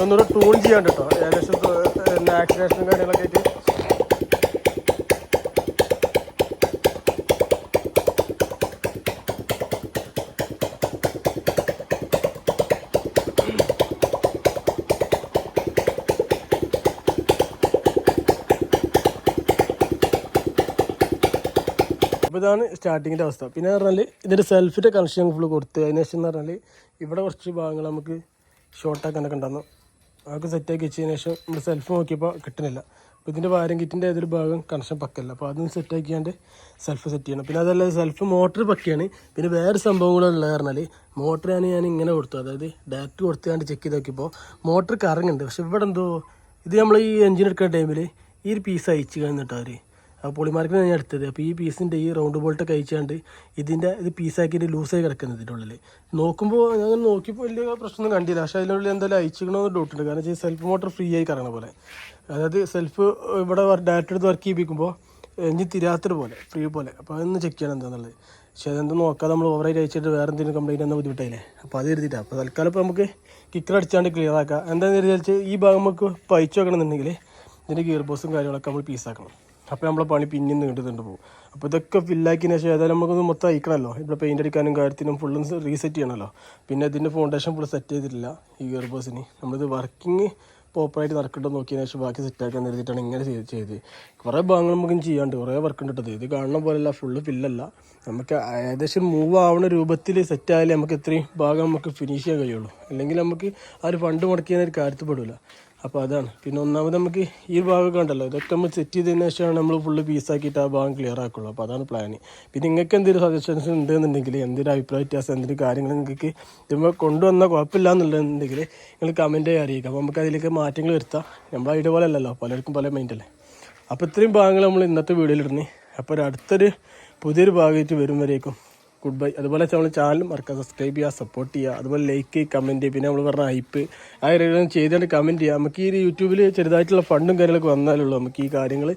ഒന്നുകൂടെ ട്യൂൺ ചെയ്യാൻ കേട്ടോ. ഏകദേശം ആക്സിലേഷനും കാര്യങ്ങളൊക്കെ ആയിട്ട് അപ്പോൾ ഇതാണ് സ്റ്റാർട്ടിങ്ങിൻ്റെ അവസ്ഥ. പിന്നെ പറഞ്ഞാൽ ഇതിൻ്റെ സെൽഫിൻ്റെ കണക്ഷൻ ഫുള്ള് കൊടുത്ത് അതിന് ശേഷം എന്ന് പറഞ്ഞാൽ ഇവിടെ കുറച്ച് ഭാഗങ്ങൾ നമുക്ക് ഷോർട്ടാക്കാനൊക്കെ ഉണ്ടായിരുന്നു. അതൊക്കെ സെറ്റാക്കി വെച്ചതിന് ശേഷം നമ്മൾ സെൽഫ് നോക്കിയപ്പോൾ കിട്ടുന്നില്ല. അപ്പോൾ ഇതിൻ്റെ വാരം കിറ്റിൻ്റെ ഏതൊരു ഭാഗം കണക്ഷൻ പക്കല്ല. അപ്പോൾ അതൊന്ന് സെറ്റാക്കിയാണ്ട് സെൽഫ് സെറ്റ് ചെയ്യണം. പിന്നെ അതല്ല സെൽഫ് മോട്ടർ പക്കയാണ്. പിന്നെ വേറെ സംഭവങ്ങളുള്ളത് പറഞ്ഞാൽ മോട്ടർ ഞാൻ ഇങ്ങനെ കൊടുത്തു, അതായത് ഡയറക്റ്റ് കൊടുത്തുകൊണ്ട് ചെക്ക് ചെയ്ത് നോക്കിയപ്പോൾ മോട്ടർ കറങ്ങുന്നുണ്ട്. പക്ഷെ ഇവിടെ എന്തോ ഇത് നമ്മൾ ഈ എഞ്ചിൻ എടുക്കുന്ന ടൈമിൽ ഈ ഒരു പീസ് അയച്ചു കഴിഞ്ഞിട്ട് അവർ അപ്പോൾ പൊളിമാർക്കിന് ഞാൻ എടുത്തത്. അപ്പോൾ ഈ പീസിൻ്റെ ഈ റൗണ്ട് ബോൾട്ടൊക്കെ അയച്ചാണ്ട് ഇത് പീസാക്കിയിട്ട് ലൂസായി കിടക്കുന്നത് ഇതിൻ്റെ ഉള്ളിൽ. നോക്കുമ്പോൾ ഞാൻ നോക്കിയപ്പോൾ വലിയ പ്രശ്നമൊന്നും കണ്ടില്ല. പക്ഷേ അതിനുള്ളിൽ എന്തായാലും അയച്ചിക്കണമെന്ന് ഡൗട്ടുണ്ട്. കാരണം വെച്ചാൽ സെൽഫ് മോട്ടർ ഫ്രീ ആയി കറങ്ങണ പോലെ, അതായത് സെൽഫ് ഇവിടെ ഡയറക്റ്റ് എടുത്ത് വർക്ക് ചെയ്യിപ്പിക്കുമ്പോൾ എഞ്ചിൻ തിരാത്തൊരു പോലെ ഫ്രീ പോലെ. അപ്പോൾ അതൊന്ന് ചെക്ക് ചെയ്യണം എന്താണെന്നുള്ളത്. പക്ഷേ അതെന്ത് നോക്കാതെ നമ്മൾ ഓവറായിട്ട് അയച്ചിട്ട് വേറെ എന്തെങ്കിലും കംപ്ലൈൻറ്റ് എന്നാൽ ബുദ്ധിമുട്ടായില്ലേ. അപ്പോൾ അത് എഴുതിയിട്ടാണ്. അപ്പോൾ തൽക്കാലം ഇപ്പോൾ നമുക്ക് കിക്കർ അടിച്ചാണ്ട് ക്ലിയർ ആക്കാം. എന്താണെന്ന് വിചാരിച്ച് ഈ ഭാഗം നമുക്ക് ഇപ്പോൾ അയച്ചു വെക്കണമെന്നുണ്ടെങ്കിൽ ഇതിൻ്റെ ഗിയർ ബോക്സും കാര്യങ്ങളൊക്കെ നമ്മൾ പീസാക്കണം. അപ്പോൾ നമ്മളെ പണി പിന്നെയും നീണ്ടുകൊണ്ട് പോകും. അപ്പോൾ ഇതൊക്കെ ഫില്ലാക്കിയതിന് ശേഷം ഏതായാലും നമുക്കൊന്ന് മൊത്തം അയക്കണമല്ലോ. ഇവിടെ പെയിൻ്റ് അടിക്കാനും കാര്യത്തിനും ഫുള്ളും റീസെറ്റ് ചെയ്യണമല്ലോ. പിന്നെ ഇതിൻ്റെ ഫൗണ്ടേഷൻ ഫുൾ സെറ്റ് ചെയ്തിട്ടില്ല ഈ ഗിയർ ബോക്സിന്. നമ്മളിത് വർക്കിംഗ് പ്രോപ്പറായിട്ട് നടക്കട്ടെ നോക്കിയതിന് ശേഷം ബാക്കി സെറ്റാക്കാൻ എഴുതിയിട്ടാണ് ഇങ്ങനെ ചെയ്ത്. കുറേ ഭാഗങ്ങൾ നമുക്കും ചെയ്യാണ്ട് കുറേ വർക്ക് ഉണ്ട്. ഇത് കാണുന്ന പോലെയല്ല, ഫുള്ള് ഫില്ലല്ല. നമുക്ക് ഏകദേശം മൂവ് ആവുന്ന രൂപത്തിൽ സെറ്റായാലേ നമുക്ക് ഇത്രയും ഭാഗം നമുക്ക് ഫിനിഷ് ചെയ്യാൻ കഴിയുള്ളൂ. അല്ലെങ്കിൽ നമുക്ക് ആ ഒരു ഫണ്ട് മുടക്കിയതിന് ഒരു കാര്യത്തിൽ പെടില്ല. അപ്പോൾ അതാണ്. പിന്നെ ഒന്നാമത് നമുക്ക് ഈ ഭാഗമൊക്കെ ഉണ്ടല്ലോ, ഇതൊക്കെ നമ്മൾ സെറ്റ് ചെയ്തതിന് ശേഷമാണ് നമ്മൾ ഫുള്ള് പീസാക്കിയിട്ട് ആ ഭാഗം ക്ലിയർ ആക്കുള്ളൂ. അപ്പോൾ അതാണ് പ്ലാന്. പിന്നെ നിങ്ങൾക്ക് എന്തെങ്കിലും സജഷൻസ് ഉണ്ടെന്നുണ്ടെങ്കിൽ, എന്തെങ്കിലും അഭിപ്രായ വ്യത്യാസം, എന്തെങ്കിലും കാര്യങ്ങൾ നിങ്ങൾക്ക് ഇതുമ്പോൾ കൊണ്ടുവന്നാൽ കുഴപ്പമില്ല എന്നുള്ളതെന്നുണ്ടെങ്കിൽ നിങ്ങൾ കമൻറ്റ് അറിയിക്കുക. അപ്പോൾ നമുക്ക് അതിലേക്ക് മാറ്റങ്ങൾ വരുത്താം. നമ്മൾ ഐഡിയ പോലെ അല്ലല്ലോ, പലർക്കും പല മൈൻഡല്ലേ. അപ്പോൾ ഇത്രയും ഭാഗങ്ങൾ നമ്മൾ ഇന്നത്തെ വീഡിയോയിലിടുന്നേ. അപ്പോൾ ഒരു അടുത്തൊരു പുതിയൊരു ഭാഗമായിട്ട് വരും വരേക്കും ഗുഡ് ബൈ. അതുപോലെ നമ്മൾ ചാനൽ മറക്കുക, സബ്സ്ക്രൈബ് ചെയ്യുക, സപ്പോർട്ട് ചെയ്യുക. അതുപോലെ ലൈക്ക്, കമൻറ്റ്, പിന്നെ നമ്മൾ പറഞ്ഞ ഹൈപ്പ് ആ ചെയ്തുകൊണ്ട് കമൻറ്റ് ചെയ്യുക. നമുക്ക് ഈ യൂട്യൂബിൽ ചെറുതായിട്ടുള്ള ഫണ്ടും കാര്യങ്ങളൊക്കെ വന്നാലുള്ളൂ നമുക്ക് ഈ കാര്യങ്ങൾ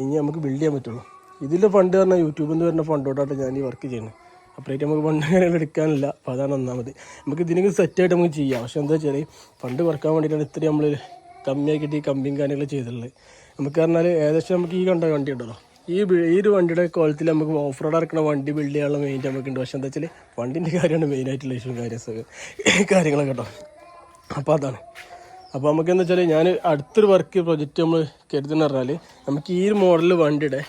ഇനി നമുക്ക് ബിൽഡ് ചെയ്യാൻ പറ്റുള്ളൂ. ഇതിൻ്റെ ഫണ്ട് പറഞ്ഞാൽ യൂട്യൂബിൽ നിന്ന് വരുന്ന ഫണ്ടോട്ടായിട്ട് ഞാൻ ഈ വർക്ക് ചെയ്യുന്നത്. അപ്പോഴേക്ക് നമുക്ക് ഫണ്ട് കാര്യങ്ങൾ എടുക്കാനില്ല. അപ്പോൾ അതാണ് ഒന്നാമത്. നമുക്ക് ഇതിനൊക്കെ സെറ്റായിട്ട് നമുക്ക് ചെയ്യാം. പക്ഷേ എന്താ വെച്ചാൽ ഫണ്ട് കുറക്കാൻ വേണ്ടിയിട്ടാണ് ഇത്രയും നമ്മൾ കമ്മിയാക്കിയിട്ട് ഈ കമ്പിയും കാര്യങ്ങൾ ചെയ്തിട്ടുള്ളത്. നമുക്ക് പറഞ്ഞാൽ ഏകദേശം നമുക്ക് ഈ വണ്ടി ഉണ്ടല്ലോ, ഈ ഒരു വണ്ടിയുടെ ക്വാളിറ്റിയിൽ നമുക്ക് ഓഫ് റോഡ് ഇറക്കുന്ന വണ്ടി ബിൽഡ് ചെയ്യാനുള്ള മെയിൻ നമുക്കുണ്ട്. പക്ഷേ എന്താ വെച്ചാൽ വണ്ടിൻ്റെ കാര്യമാണ് മെയിനായിട്ടുള്ള ഇഷ്യൂ കാര്യങ്ങളൊക്കെ കേട്ടോ. അപ്പോൾ അതാണ്. അപ്പോൾ നമുക്ക് എന്താ വെച്ചാൽ ഞാൻ അടുത്തൊരു വർക്ക് പ്രൊജക്റ്റ് നമ്മൾ കരുതുന്ന പറഞ്ഞാൽ നമുക്ക് ഈ ഒരു മോഡൽ വണ്ടിയുടെ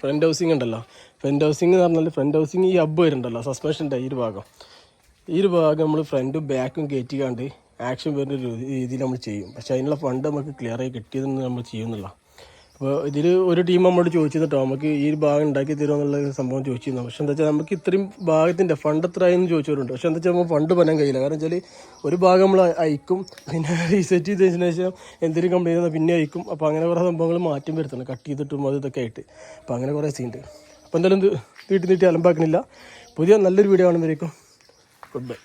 ഫ്രണ്ട് ഹൗസിങ് ഉണ്ടല്ലോ, ഫ്രണ്ട് ഹൗസിങ് എന്ന് പറഞ്ഞാൽ ഫ്രണ്ട് ഹൗസിങ് ഈ ഹബ്ബ് വരുന്നുണ്ടല്ലോ, സസ്പെൻഷൻ്റെ ഈ ഒരു ഭാഗം നമ്മൾ ഫ്രണ്ടും ബാക്കും കയറ്റിക്കാണ്ട് ആക്ഷൻ വരുന്ന രീതിയിൽ നമ്മൾ ചെയ്യും. പക്ഷേ അതിനുള്ള ഫണ്ട് നമുക്ക് ക്ലിയർ ആയി കിട്ടിയതെന്ന് നമ്മൾ ചെയ്യുന്നില്ല. അപ്പോൾ ഇതിൽ ഒരു ടീം നമ്മളോട് ചോദിച്ചിട്ടോ നമുക്ക് ഈ ഒരു ഭാഗം ഉണ്ടാക്കി തരുമോ എന്നുള്ള സംഭവം ചോദിച്ചിരുന്നു. പക്ഷേ എന്താ വെച്ചാൽ നമുക്ക് ഇത്രയും ഭാഗത്തിൻ്റെ ഫണ്ട് എത്രയായെന്ന് ചോദിച്ചവരുണ്ട്. പക്ഷേ എന്താ വെച്ചാൽ നമ്മൾ ഫണ്ട് പറയാൻ കഴിയില്ല. കാരണം വെച്ചാൽ ഒരു ഭാഗം നമ്മൾ അയക്കും, പിന്നെ റീസെറ്റ് ചെയ്തതിന് ശേഷം എന്തെങ്കിലും കംപ്ലൈൻറ്റ് ചെയ്താൽ പിന്നെ അയക്കും. അപ്പോൾ അങ്ങനെ കുറേ സംഭവങ്ങൾ മാറ്റം വരുത്തണം, കട്ട് ചെയ്തിട്ടും അത് ഇതൊക്കെ ആയിട്ട്. അപ്പോൾ അങ്ങനെ കുറേ സീനുണ്ട്. അപ്പോൾ എന്തായാലും നീട്ടി അലമ്പാക്കണില്ല. പുതിയ നല്ലൊരു വീഡിയോ കാണുമ്പോഴേക്കും ഗുഡ് ബൈ.